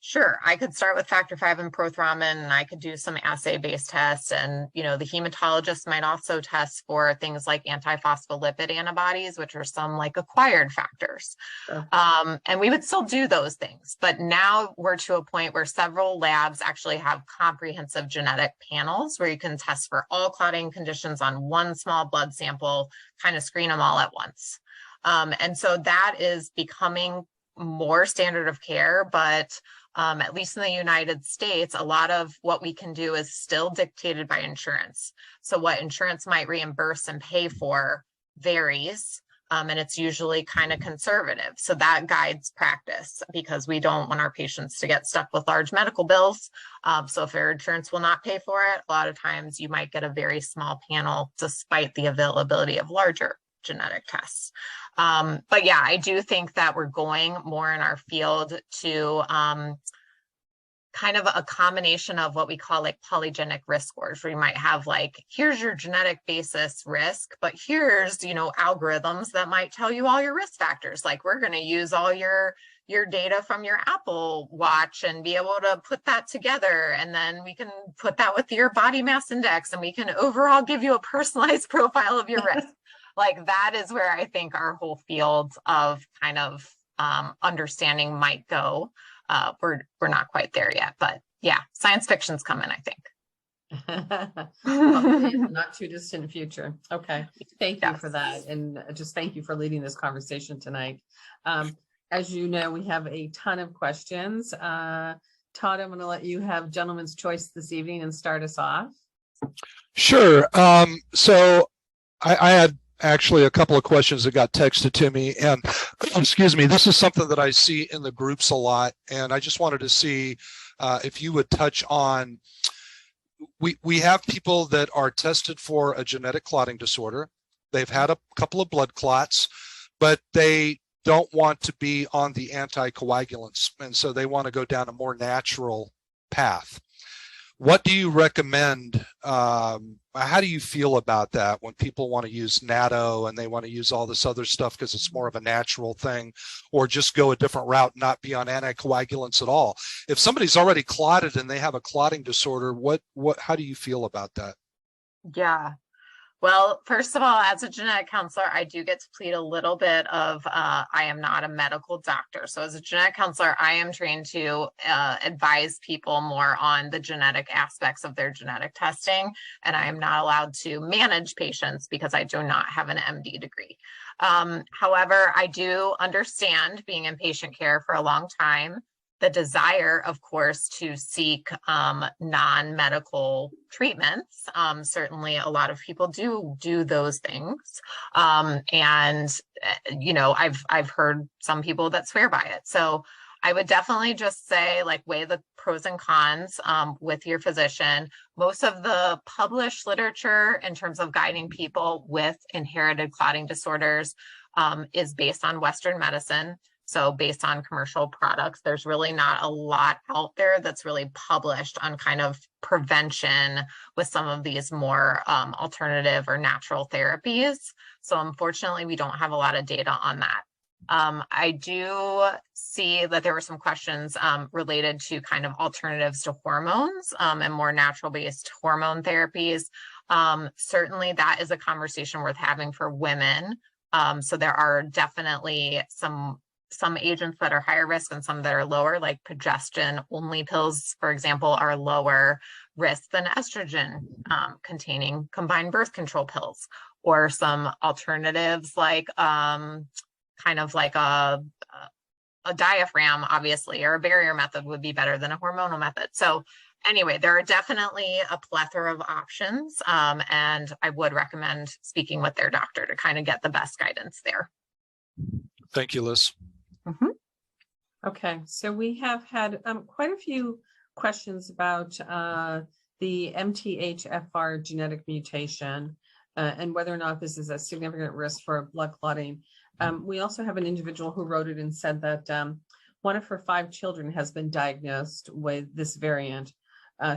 sure, I could start with factor V and prothrombin, and I could do some assay-based tests. And, the hematologist might also test for things like antiphospholipid antibodies, which are some like acquired factors. Sure. And we would still do those things. But now we're to a point where several labs actually have comprehensive genetic panels where you can test for all clotting conditions on one small blood sample, kind of screen them all at once. And so that is becoming more standard of care, but at least in the United States, a lot of what we can do is still dictated by insurance. So what insurance might reimburse and pay for varies. And it's usually kind of conservative. So that guides practice because we don't want our patients to get stuck with large medical bills. So if their insurance will not pay for it, a lot of times you might get a very small panel despite the availability of larger genetic tests. But yeah, I do think that we're going more in our field to kind of a combination of what we call like polygenic risk scores, where you might have like, here's your genetic basis risk, but here's, you know, algorithms that might tell you all your risk factors. Like we're going to use all your data from your Apple Watch and be able to put that together. And then we can put that with your body mass index and we can overall give you a personalized profile of your risk. Like that is where I think our whole field of kind of understanding might go. We're not quite there yet, but yeah, science fiction's coming, I think. Hopefully in the not too distant future. Okay, thank you Yes. for that, and just thank you for leading this conversation tonight. As you know, we have a ton of questions. Todd, I'm going to let you have gentleman's choice this evening and start us off. Sure. So I had actually a couple of questions that got texted to me, and excuse me, this is something that I see in the groups a lot, and I just wanted to see if you would touch on, we have people that are tested for a genetic clotting disorder. They've had a couple of blood clots, but they don't want to be on the anticoagulants, and so they want to go down a more natural path. What do you recommend? How do you feel about that when people want to use natto and they want to use all this other stuff because it's more of a natural thing, or just go a different route, not be on anticoagulants at all? If somebody's already clotted and they have a clotting disorder, how do you feel about that? Yeah. Well, first of all, as a genetic counselor, I do get to plead a little bit of, I am not a medical doctor. So as a genetic counselor, I am trained to advise people more on the genetic aspects of their genetic testing. And I am not allowed to manage patients because I do not have an MD degree. However, I do understand, being in patient care for a long time, the desire, of course, to seek non-medical treatments. Certainly, a lot of people do those things, and you know, I've heard some people that swear by it. So I would definitely just say, like, weigh the pros and cons with your physician. Most of the published literature in terms of guiding people with inherited clotting disorders is based on Western medicine. So based on commercial products, there's really not a lot out there that's really published on kind of prevention with some of these more alternative or natural therapies. So unfortunately, we don't have a lot of data on that. I do see that there were some questions related to kind of alternatives to hormones and more natural-based hormone therapies. Certainly, that is a conversation worth having for women. So there are definitely some agents that are higher risk and some that are lower, like progestin only pills, for example, are lower risk than estrogen containing combined birth control pills, or some alternatives like kind of like a diaphragm, obviously, or a barrier method would be better than a hormonal method. So anyway, there are definitely a plethora of options, and I would recommend speaking with their doctor to kind of get the best guidance there. Thank you, Liz. Mm-hmm. Okay, so we have had quite a few questions about the MTHFR genetic mutation and whether or not this is a significant risk for blood clotting. We also have an individual who wrote it and said that one of her 5 children has been diagnosed with this variant.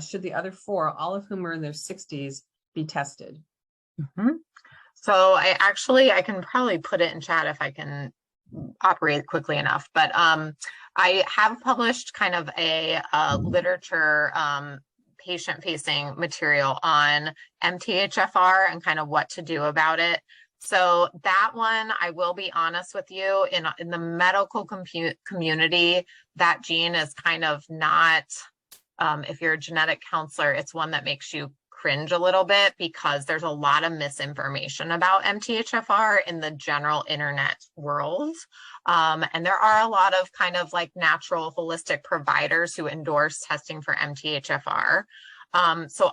Should the other 4, all of whom are in their 60s, be tested? Mm-hmm. So I can probably put it in chat if I can operate quickly enough, but I have published kind of a literature patient-facing material on MTHFR and kind of what to do about it. So that one, I will be honest with you, in the medical community, that gene is kind of not, if you're a genetic counselor, it's one that makes you cringe a little bit because there's a lot of misinformation about MTHFR in the general internet world. And there are a lot of kind of like natural holistic providers who endorse testing for MTHFR. So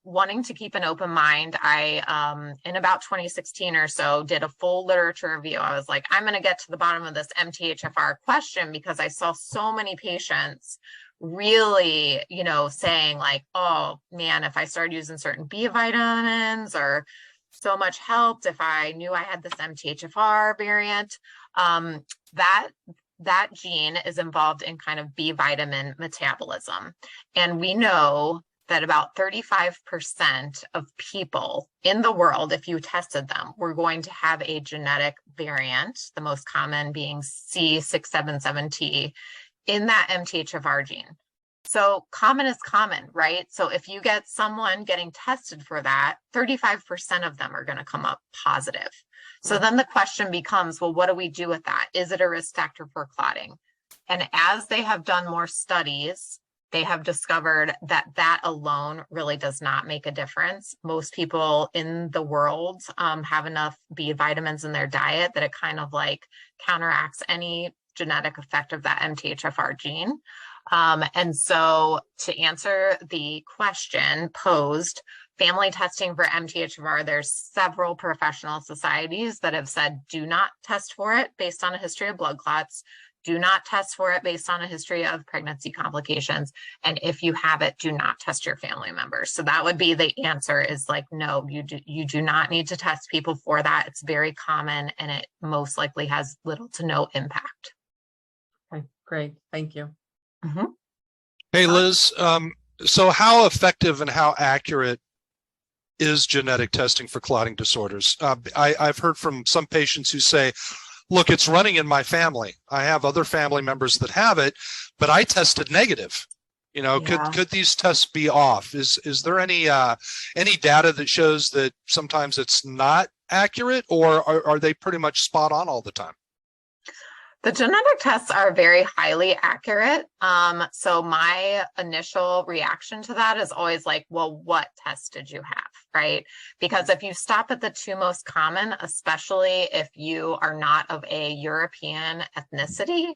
wanting to keep an open mind, I, in about 2016 or so, did a full literature review. I was like, I'm going to get to the bottom of this MTHFR question because I saw so many patients really, saying like, oh man, if I started using certain B vitamins or so much helped if I knew I had this MTHFR variant. That gene is involved in kind of B vitamin metabolism. And we know that about 35% of people in the world, if you tested them, were going to have a genetic variant, the most common being C677T, in that MTHFR gene. So common is common, right? So if you get someone getting tested for that, 35% of them are going to come up positive. So then the question becomes, well, what do we do with that? Is it a risk factor for clotting? And as they have done more studies, they have discovered that that alone really does not make a difference. Most people in the world have enough B vitamins in their diet that it kind of like counteracts any genetic effect of that MTHFR gene. And so to answer the question posed, family testing for MTHFR, there's several professional societies that have said, do not test for it based on a history of blood clots. Do not test for it based on a history of pregnancy complications. And if you have it, do not test your family members. So that would be the answer is like, no, you do not need to test people for that. It's very common and it most likely has little to no impact. Okay, great. Thank you. Mm-hmm. Hey, Liz, so how effective and how accurate is genetic testing for clotting disorders? I've heard from some patients who say, look, it's running in my family. I have other family members that have it, but I tested negative. Could these tests be off? Is there any data that shows that sometimes it's not accurate, or are they pretty much spot on all the time? The genetic tests are very highly accurate. So my initial reaction to that is always like, well, what test did you have, right? Because if you stop at the two most common, especially if you are not of a European ethnicity,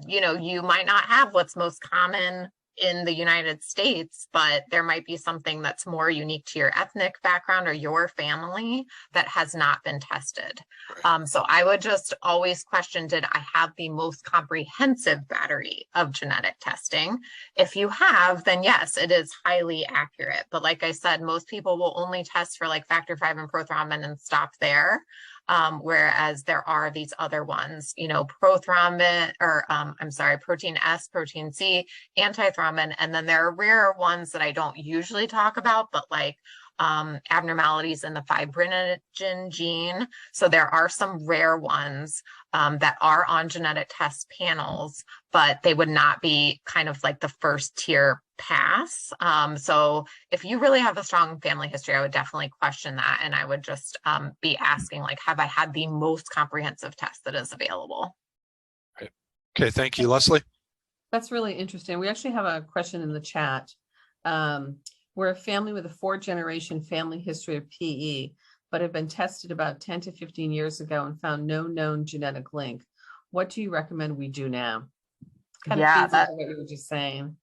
you might not have what's most common in the United States, but there might be something that's more unique to your ethnic background or your family that has not been tested. So I would just always question, did I have the most comprehensive battery of genetic testing? If you have, then yes, it is highly accurate. But like I said, most people will only test for like factor V and prothrombin and stop there. Whereas there are these other ones, prothrombin, or protein S, protein C, antithrombin, and then there are rarer ones that I don't usually talk about, but like abnormalities in the fibrinogen gene. So there are some rare ones that are on genetic test panels, but they would not be kind of like the first tier pass. So if you really have a strong family history, I would definitely question that. And I would just be asking, like, have I had the most comprehensive test that is available? Okay, thank you, Leslie. That's really interesting. We actually have a question in the chat. We're a family with a 4th-generation family history of PE, but have been tested about 10 to 15 years ago and found no known genetic link. What do you recommend we do now? Kind of feeds into what you were just saying.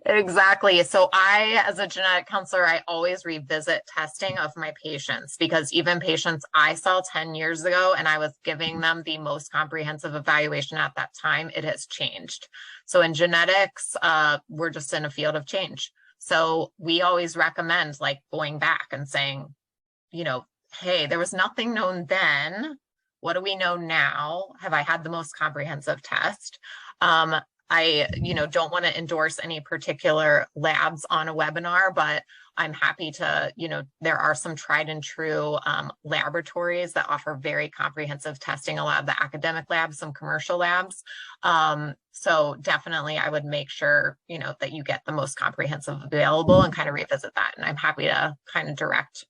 Exactly. So I, as a genetic counselor, I always revisit testing of my patients, because even patients I saw 10 years ago and I was giving them the most comprehensive evaluation at that time, it has changed. So in genetics, we're just in a field of change. So we always recommend like going back and saying, hey, there was nothing known then. What do we know now? Have I had the most comprehensive test? I, don't want to endorse any particular labs on a webinar, but I'm happy to, there are some tried and true laboratories that offer very comprehensive testing, a lot of the academic labs, some commercial labs. So definitely I would make sure, that you get the most comprehensive available and kind of revisit that. And I'm happy to kind of direct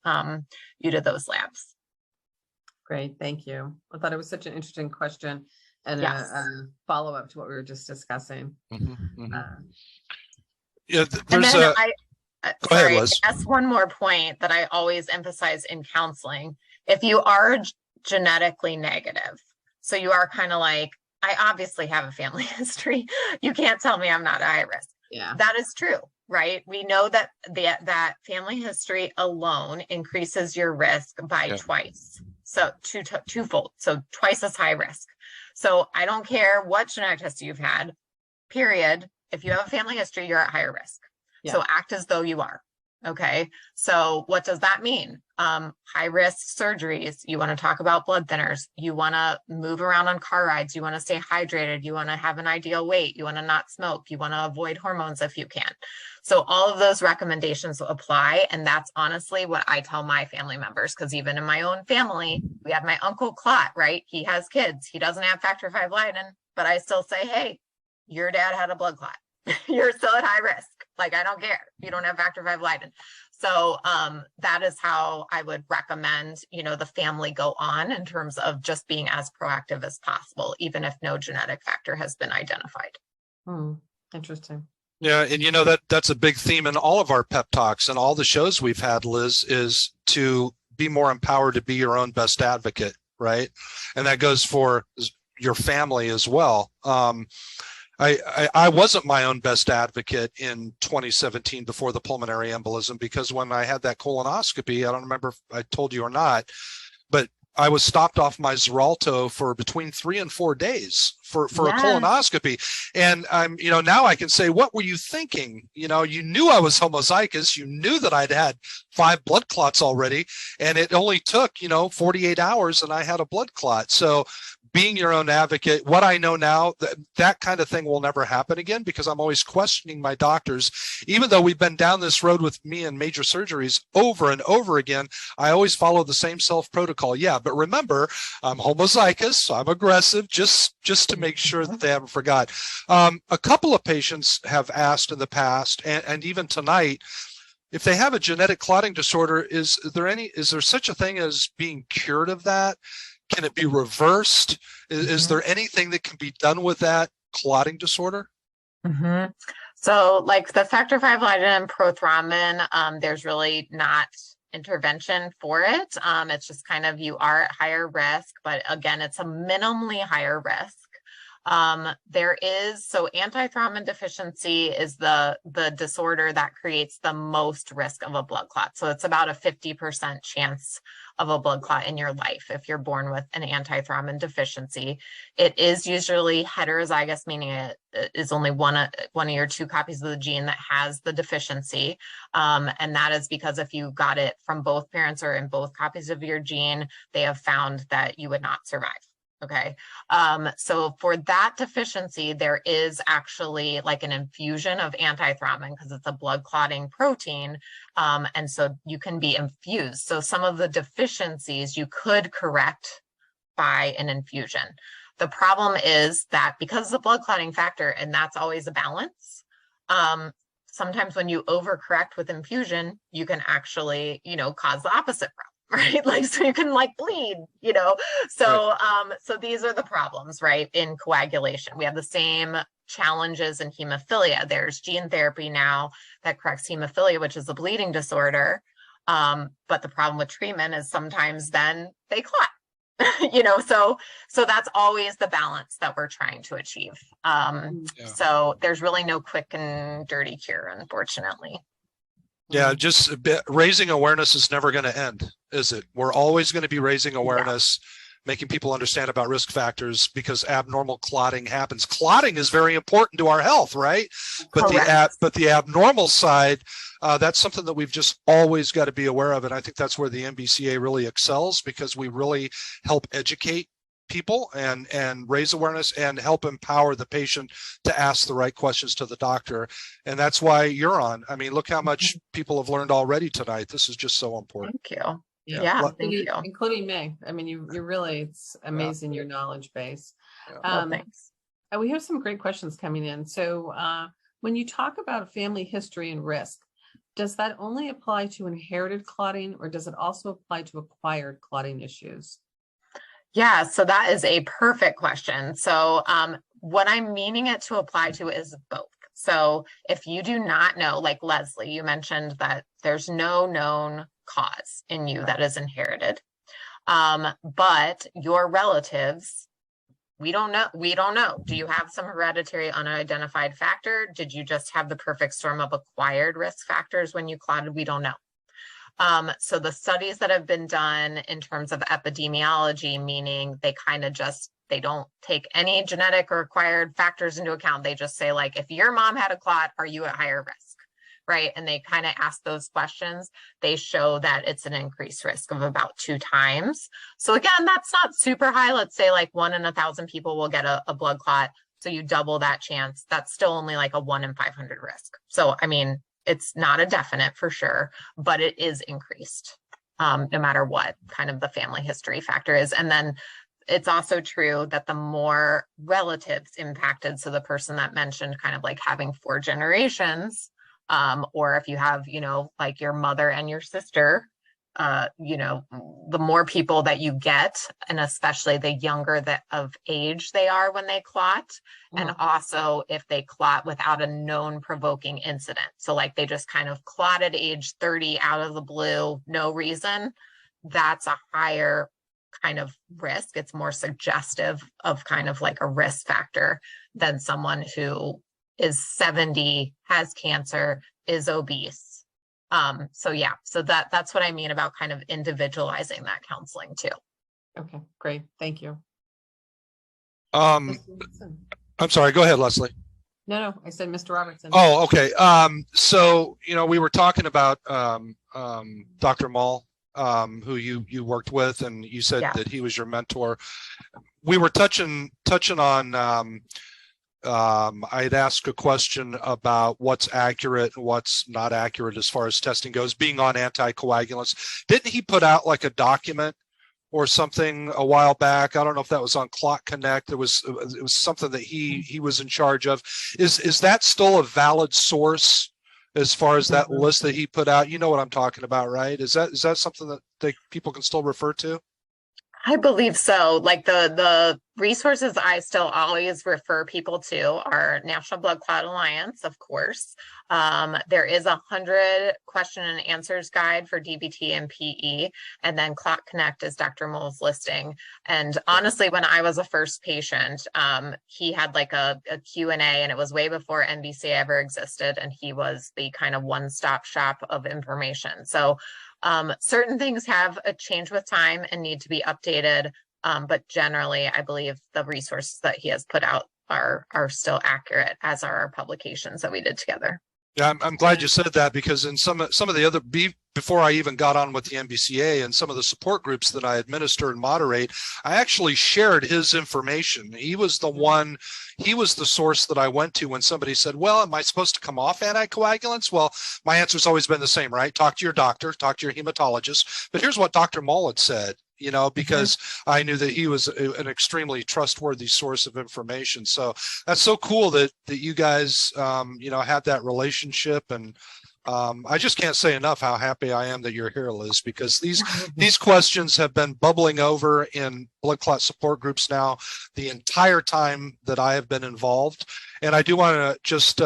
you to those labs. Great, thank you. I thought it was such an interesting question and Yes. a follow-up to what we were just discussing. Yeah, there's Go ahead, sorry, Liz. that's one more point that I always emphasize in counseling. If you are genetically negative, so you are kind of like, I obviously have a family history. You can't tell me I'm not at high risk. Yeah. That is true, right? We know that that family history alone increases your risk by twice. So twofold. So twice as high risk. So I don't care what genetic test you've had, period. If you have a family history, you're at higher risk. Yeah. So act as though you are. Okay. So what does that mean? High risk surgeries. You want to talk about blood thinners. You want to move around on car rides. You want to stay hydrated. You want to have an ideal weight. You want to not smoke. You want to avoid hormones if you can. So all of those recommendations apply. And that's honestly what I tell my family members, because even in my own family, we have my uncle Clot, right? He has kids. He doesn't have factor V Leiden, but I still say, hey, your dad had a blood clot. You're still at high risk. Like, I don't care. You don't have factor V Leiden. So that is how I would recommend, the family go on in terms of just being as proactive as possible, even if no genetic factor has been identified. Interesting. Yeah, and that's a big theme in all of our pep talks and all the shows we've had, Liz, is to be more empowered to be your own best advocate, right? And that goes for your family as well. I wasn't my own best advocate in 2017 before the pulmonary embolism, because when I had that colonoscopy, I don't remember if I told you or not, but I was stopped off my Xarelto for between 3 and 4 days for a colonoscopy. And I'm, now I can say, what were you thinking? You knew I was homozygous. You knew that I'd had 5 blood clots already, and it only took, 48 hours and I had a blood clot. So being your own advocate, what I know now, that kind of thing will never happen again, because I'm always questioning my doctors. Even though we've been down this road with me and major surgeries over and over again, I always follow the same self-protocol. Yeah, but remember, I'm homozygous, so I'm aggressive, just to make sure that they haven't forgot. A couple of patients have asked in the past, and even tonight, if they have a genetic clotting disorder, is there such a thing as being cured of that? Can it be reversed? Is there anything that can be done with that clotting disorder? So like the factor V Leiden and prothrombin, there's really not intervention for it. It's just kind of, you are at higher risk, but again, it's a minimally higher risk. So antithrombin deficiency is the disorder that creates the most risk of a blood clot. So it's about a 50% chance of a blood clot in your life if you're born with an antithrombin deficiency. It is usually heterozygous, meaning it is only one of your 2 copies of the gene that has the deficiency. And that is because if you got it from both parents or in both copies of your gene, they have found that you would not survive. Okay. So for that deficiency, there is actually like an infusion of antithrombin because it's a blood clotting protein. And so you can be infused. So some of the deficiencies you could correct by an infusion. The problem is that because of the blood clotting factor, and that's always a balance, sometimes when you overcorrect with infusion, you can actually, cause the opposite problem. Right, like, so you can like bleed, so right. So these are the problems, right? In coagulation, we have the same challenges in hemophilia. There's gene therapy now that corrects hemophilia, which is a bleeding disorder, but the problem with treatment is sometimes then they clot. So that's always the balance that we're trying to achieve. So there's really no quick and dirty cure, unfortunately. Yeah, just raising awareness is never going to end, is it? We're always going to be raising awareness, making people understand about risk factors, because abnormal clotting happens. Clotting is very important to our health, right? But the abnormal side, that's something that we've just always got to be aware of. And I think that's where the MBCA really excels, because we really help educate people and raise awareness and help empower the patient to ask the right questions to the doctor. And that's why you're on. I mean, look how much people have learned already tonight. This is just so important. Thank you. Yeah, thank you. Including me. I mean, you're really, it's amazing, your knowledge base. Thanks. We have some great questions coming in. So when you talk about family history and risk, does that only apply to inherited clotting, or does it also apply to acquired clotting issues? Yeah, so that is a perfect question. So what I'm meaning it to apply to is both. So if you do not know, like Leslie, you mentioned that there's no known cause in you that is inherited. But your relatives, we don't know. Do you have some hereditary unidentified factor? Did you just have the perfect storm of acquired risk factors when you clotted? We don't know. So the studies that have been done in terms of epidemiology, meaning they kind of just, they don't take any genetic or acquired factors into account. They just say, like, if your mom had a clot, are you at higher risk? Right? And they kind of ask those questions. They show that it's an increased risk of about 2 times. So again, that's not super high. Let's say like 1 in 1,000 people will get a blood clot. So you double that chance. That's still only like a 1 in 500 risk. So, I mean, it's not a definite for sure, but it is increased no matter what kind of the family history factor is. And then it's also true that the more relatives impacted, so the person that mentioned kind of like having 4 generations, or if you have, you know, like your mother and your sister, you know, the more people that you get, and especially the younger that of age they are when they clot, and also if they clot without a known provoking incident. So like they just kind of clotted age 30 out of the blue, no reason, that's a higher kind of risk. It's more suggestive of kind of like a risk factor than someone who is 70, has cancer, is obese. So yeah, so that's what I mean about kind of individualizing that counseling too. Okay, great. Thank you. I'm sorry, go ahead, Leslie. No, I said Mr. Robertson. Oh, okay. So, you know, we were talking about Dr. Mall, who you worked with, and you said that he was your mentor. We were touching on I'd ask a question about what's accurate and what's not accurate as far as testing goes, being on anticoagulants. Didn't he put out like a document or something a while back? I don't know if that was on Clot Connect. It was something that he was in charge of. Is that still a valid source as far as that list that he put out? You know what I'm talking about, right? Is that something that people can still refer to? I believe so. Like the resources I still always refer people to are National Blood Clot Alliance, of course. There is a 100 question and answers guide for DBT and PE, and then Clot Connect is Dr. Moll's listing. And honestly, when I was a first patient, he had like a Q&A, and it was way before NBC ever existed, and he was the kind of one-stop shop of information. So certain things have a change with time and need to be updated, but generally, I believe the resources that he has put out are still accurate, as are our publications that we did together. Yeah, I'm glad you said that, because in some of the other, before I even got on with the NBCA and some of the support groups that I administer and moderate, I actually shared his information. He was the source that I went to when somebody said, well, am I supposed to come off anticoagulants? Well, my answer's always been the same, right? Talk to your doctor, talk to your hematologist. But here's what Dr. Moll had said, you know, because I knew that he was an extremely trustworthy source of information. So that's so cool that you guys, you know, had that relationship. And I just can't say enough how happy I am that you're here, Liz, because these questions have been bubbling over in blood clot support groups now the entire time that I have been involved. And I do want to just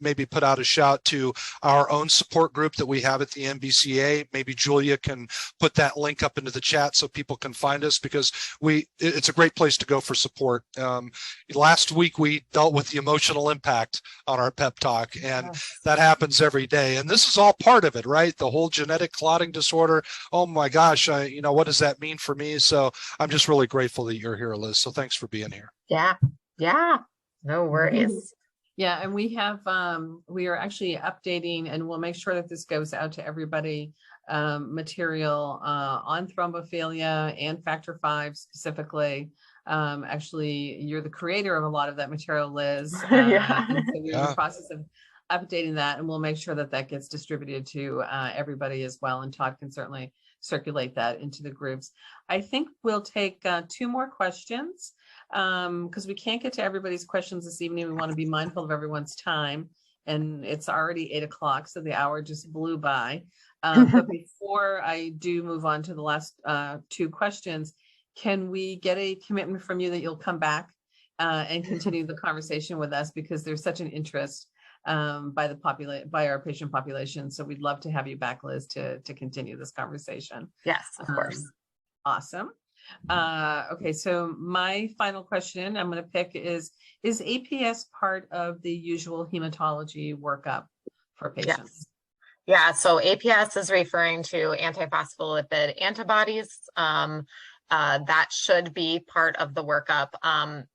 maybe put out a shout to our own support group that we have at the NBCA. Maybe Julia can put that link up into the chat so people can find us, because it's a great place to go for support. Last week we dealt with the emotional impact on our pep talk, and that happens every day. And this is all part of it, right? The whole genetic clotting disorder. Oh my gosh, you know, what does that mean for me? So I'm just really grateful that you're here, Liz. So thanks for being here. Yeah, no worries. Yeah, and we are actually updating, and we'll make sure that this goes out to everybody, material on thrombophilia and factor V specifically. Actually, you're the creator of a lot of that material, Liz. Yeah. And so we're in the process of updating that, and we'll make sure that that gets distributed to everybody as well. And Todd can certainly circulate that into the groups. I think we'll take 2 more questions, because we can't get to everybody's questions this evening. We want to be mindful of everyone's time, and it's already 8 o'clock, so the hour just blew by. But before I do move on to the last 2 questions, can we get a commitment from you that you'll come back and continue the conversation with us, because there's such an interest by our patient population. So we'd love to have you back, Liz, to continue this conversation. Yes, of course. Awesome. Okay, so my final question I'm going to pick is APS part of the usual hematology workup for patients? Yeah, so APS is referring to antiphospholipid antibodies. That should be part of the workup.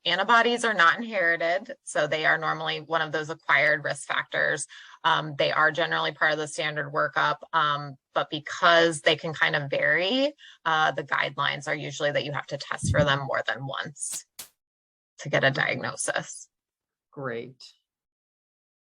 Antibodies are not inherited, so they are normally one of those acquired risk factors. They are generally part of the standard workup, but because they can kind of vary, the guidelines are usually that you have to test for them more than once to get a diagnosis. Great.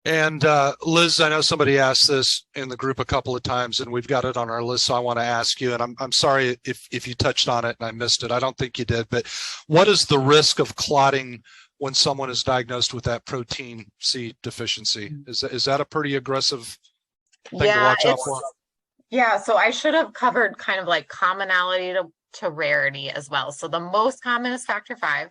And Liz, I know somebody asked this in the group a couple of times, and we've got it on our list, so I want to ask you, and I'm sorry if you touched on it and I missed it. I don't think you did, but what is the risk of clotting when someone is diagnosed with that protein C deficiency? Is that a pretty aggressive thing to watch out for? Yeah, so I should have covered kind of like commonality to rarity as well. So the most common is factor V.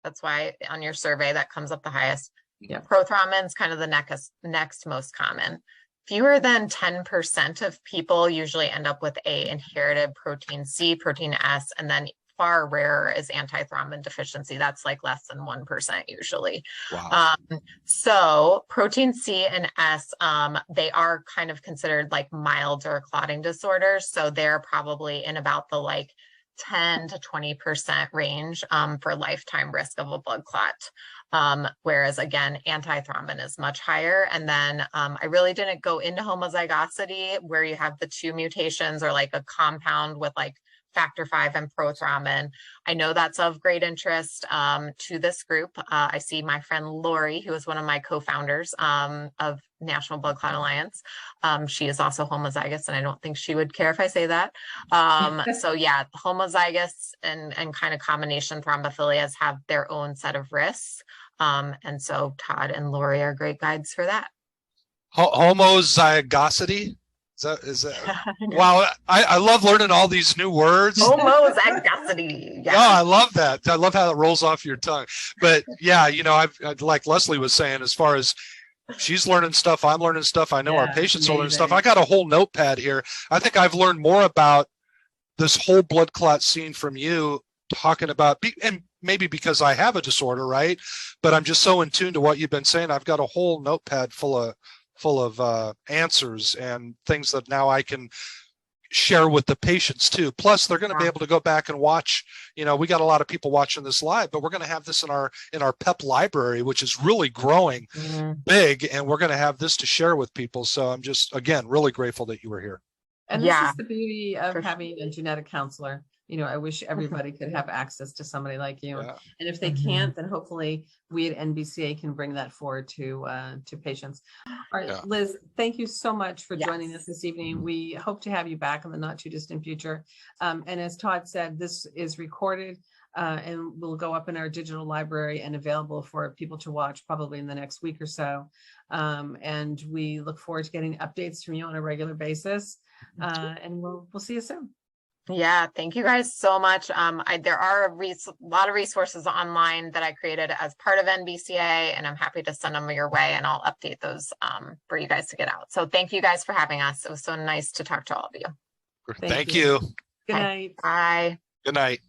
That's why on your survey that comes up the highest. Yeah. Prothrombin is kind of the next most common. Fewer than 10% of people usually end up with a inherited protein C, protein S, and then far rarer is antithrombin deficiency. That's like less than 1% usually. Wow. So protein C and S, they are kind of considered like milder clotting disorders. So they're probably in about the like 10 to 20% range for lifetime risk of a blood clot. Whereas again, antithrombin is much higher. And then I really didn't go into homozygosity where you have the two mutations or like a compound with like factor V and prothrombin. I know that's of great interest to this group. I see my friend Lori, who is one of my co-founders of National Blood Clot Alliance. She is also homozygous, and I don't think she would care if I say that. So yeah, homozygous and kind of combination thrombophilias have their own set of risks. And so Todd and Lori are great guides for that. Homozygosity? Is that wow, I love learning all these new words. Homozygosity. Yeah. Oh, I love that. I love how it rolls off your tongue. But yeah, you know, I've like Leslie was saying, as far as she's learning stuff, I'm learning stuff. I know our patients are learning stuff. I got a whole notepad here. I think I've learned more about this whole blood clot scene from you talking about, and maybe because I have a disorder, right? But I'm just so in tune to what you've been saying. I've got a whole notepad full of answers and things that now I can share with the patients too. Plus they're going to be able to go back and watch, you know, we got a lot of people watching this live, but we're going to have this in our PEP library, which is really growing big. And we're going to have this to share with people. So I'm just, again, really grateful that you were here. And this is the beauty of having a genetic counselor. You know, I wish everybody could have access to somebody like you. Yeah. And if they can't, then hopefully we at NBCA can bring that forward to patients. All right, Liz, thank you so much for joining us this evening. We hope to have you back in the not too distant future. And as Todd said, this is recorded and will go up in our digital library and available for people to watch probably in the next week or so. And we look forward to getting updates from you on a regular basis. And we'll see you soon. Yeah, thank you guys so much. There are a lot of resources online that I created as part of NBCA, and I'm happy to send them your way, and I'll update those for you guys to get out. So thank you guys for having us. It was so nice to talk to all of you. Thank you. Good night. Bye. Good night.